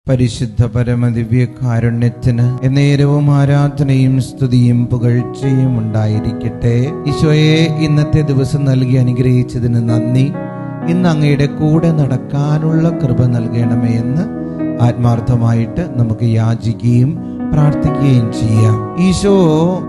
പരിശുദ്ധ പരമദിവ്യ കാരുണ്യത്തിന് എന്നേരവും ആരാധനയും സ്തുതിയും പുകഴ്ചയും ഉണ്ടായിരിക്കട്ടെ. ഈശോയെ, ഇന്നത്തെ ദിവസം നൽകി അനുഗ്രഹിച്ചതിന് നന്ദി. ഇന്ന് അങ്ങയുടെ കൂടെ നടക്കാനുള്ള കൃപ നൽകണമേ എന്ന് ആത്മാർത്ഥമായിട്ട് നമുക്ക് യാചിക്കുകയും പ്രാർത്ഥിക്കുകയും ചെയ്യാം. ഈശോ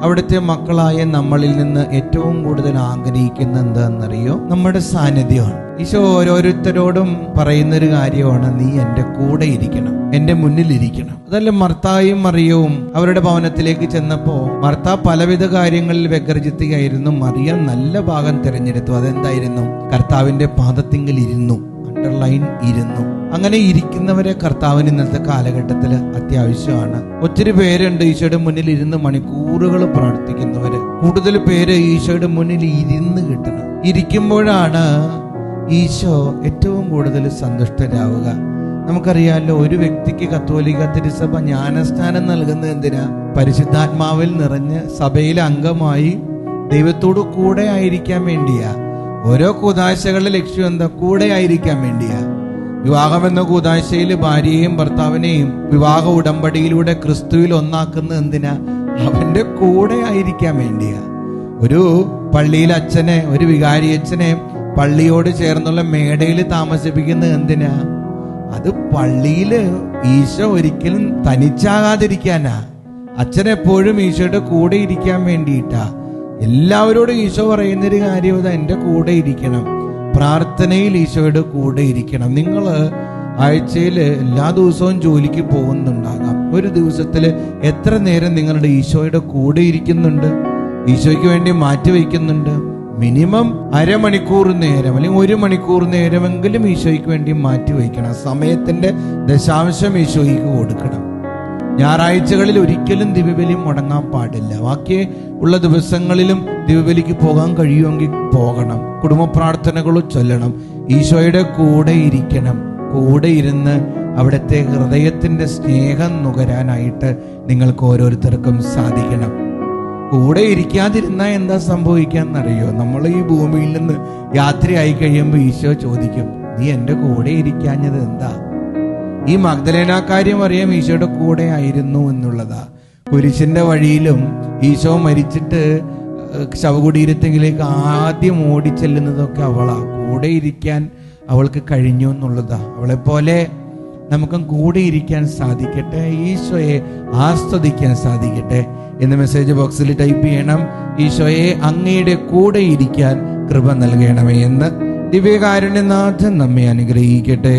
അവിടുത്തെ മക്കളായ നമ്മളിൽ നിന്ന് ഏറ്റവും കൂടുതൽ ആഗ്രഹിക്കുന്ന എന്താണെന്നറിയോ? നമ്മുടെ സാന്നിധ്യമാണ്. ഈശോ ഓരോരുത്തരോടും പറയുന്നൊരു കാര്യമാണ്, നീ എൻ്റെ കൂടെ ഇരിക്കണം, എൻ്റെ മുന്നിലിരിക്കണം. അതല്ല, മർത്തായും മറിയവും അവരുടെ ഭവനത്തിലേക്ക് ചെന്നപ്പോ മർത്ത പലവിധ കാര്യങ്ങളിൽ വ്യഗ്രചിത്തുകയായിരുന്നു. മറിയ നല്ല ഭാഗം തിരഞ്ഞെടുത്തു. അതെന്തായിരുന്നു? കർത്താവിന്റെ പാദത്തിങ്കൽ ഇരുന്നു, അണ്ടർലൈൻ ഇരുന്നു. അങ്ങനെ ഇരിക്കുന്നവരെ കർത്താവിന് ഇന്നത്തെ കാലഘട്ടത്തിൽ അത്യാവശ്യമാണ്. ഒത്തിരി പേരുണ്ട് ഈശോയുടെ മുന്നിൽ ഇരുന്ന് മണിക്കൂറുകൾ പ്രാർത്ഥിക്കുന്നവര്. കൂടുതൽ പേര് ഈശോയുടെ മുന്നിൽ ഇരുന്ന് കിട്ടണം. ഇരിക്കുമ്പോഴാണ് ഈശോ ഏറ്റവും കൂടുതൽ സന്തുഷ്ടരാവുക. നമുക്കറിയാമല്ലോ, ഒരു വ്യക്തിക്ക് കത്തോലിക്ക തിരുസഭ ജ്ഞാനസ്നാനം നൽകുന്നത് എന്തിനാ? പരിശുദ്ധാത്മാവിൽ നിറഞ്ഞ് സഭയിലെ അംഗമായി ദൈവത്തോട് കൂടെ ആയിരിക്കാൻ വേണ്ടിയാ. ഓരോ കൂദാശകളുടെ ലക്ഷ്യം എന്താ? കൂടെ ആയിരിക്കാൻ വേണ്ടിയാ. വിവാഹം എന്ന കൂദാശയിൽ ഭാര്യയെയും ഭർത്താവിനെയും വിവാഹ ഉടമ്പടിയിലൂടെ ക്രിസ്തുവിൽ ഒന്നാക്കുന്നത് എന്തിനാ? അവന്റെ കൂടെ ആയിരിക്കാൻ വേണ്ടിയാ. ഒരു പള്ളിയിലെ അച്ഛനെ, ഒരു വികാരി അച്ഛനെ പള്ളിയോട് ചേർന്നുള്ള മേടയിൽ താമസിപ്പിക്കുന്നത് എന്തിനാ? അത് പള്ളിയില് ഈശോ ഒരിക്കലും തനിച്ചാകാതിരിക്കാനാ. അച്ഛൻ എപ്പോഴും ഈശോയുടെ കൂടെ ഇരിക്കാൻ വേണ്ടിയിട്ടാ. എല്ലാവരോടും ഈശോ പറയുന്നൊരു കാര്യം ഇതാ, എൻ്റെ കൂടെ ഇരിക്കണം. പ്രാർത്ഥനയിൽ ഈശോയുടെ കൂടെ ഇരിക്കണം. നിങ്ങൾ ആഴ്ചയിൽ എല്ലാ ദിവസവും ജോലിക്ക് പോകുന്നുണ്ടാകാം. ഒരു ദിവസത്തിൽ എത്ര നേരം നിങ്ങളുടെ ഈശോയുടെ കൂടെ ഇരിക്കുന്നുണ്ട്? ഈശോയ്ക്ക് വേണ്ടി മാറ്റിവെക്കുന്നുണ്ട്? മിനിമം അരമണിക്കൂർ നേരം അല്ലെങ്കിൽ 1 മണിക്കൂർ നേരമെങ്കിലും ഈശോയ്ക്ക് വേണ്ടി മാറ്റിവെക്കണം. സമയത്തിന്റെ ദശാംശം ഈശോയ്ക്ക് കൊടുക്കണം. ഞായറാഴ്ചകളിൽ ഒരിക്കലും ദിവ്യബലി മുടങ്ങാൻ പാടില്ല. ബാക്കി ഉള്ള ദിവസങ്ങളിലും ദിവ്യബലിക്ക് പോകാൻ കഴിയുമെങ്കിൽ പോകണം. കുടുംബ പ്രാർത്ഥനകളും ചൊല്ലണം. ഈശോയുടെ കൂടെ ഇരിക്കണം. കൂടെ ഇരുന്ന് അവിടുത്തെ ഹൃദയത്തിന്റെ സ്നേഹം നുകരാനായിട്ട് നിങ്ങൾക്ക് ഓരോരുത്തർക്കും സാധിക്കണം. കൂടെ ഇരിക്കാതിരുന്നാൽ എന്താ സംഭവിക്കാന്നറിയോ? നമ്മൾ ഈ ഭൂമിയിൽ നിന്ന് യാത്രയായി കഴിയുമ്പോൾ ഈശോ ചോദിക്കും, നീ എൻ്റെ കൂടെ ഇരിക്കാഞ്ഞത് എന്താ? ഈ മഗ്ദലേനാക്കാര്യം അറിയാം, ഈശോയുടെ കൂടെ ആയിരുന്നു എന്നുള്ളതാ. കുരിശിന്റെ വഴിയിലും ഈശോ മരിച്ചിട്ട് ശവകുടീരത്തെങ്കിലേക്ക് ആദ്യം ഓടിച്ചെല്ലുന്നതൊക്കെ അവളാ. കൂടെ ഇരിക്കാൻ അവൾക്ക് കഴിഞ്ഞു എന്നുള്ളതാ. അവളെ പോലെ നമുക്കും കൂടെ ഇരിക്കാൻ സാധിക്കട്ടെ, ഈശോയെ ആസ്വദിക്കാൻ സാധിക്കട്ടെ എന്ന് മെസ്സേജ് ബോക്സിൽ ടൈപ്പ് ചെയ്യണം. ഈശോയെ, അങ്ങയുടെ കൂടെ ഇരിക്കാൻ കൃപ നൽകണമേ എന്ന്. ദിവ്യകാരുണ്യനാഥൻ നമ്മെ അനുഗ്രഹിക്കട്ടെ.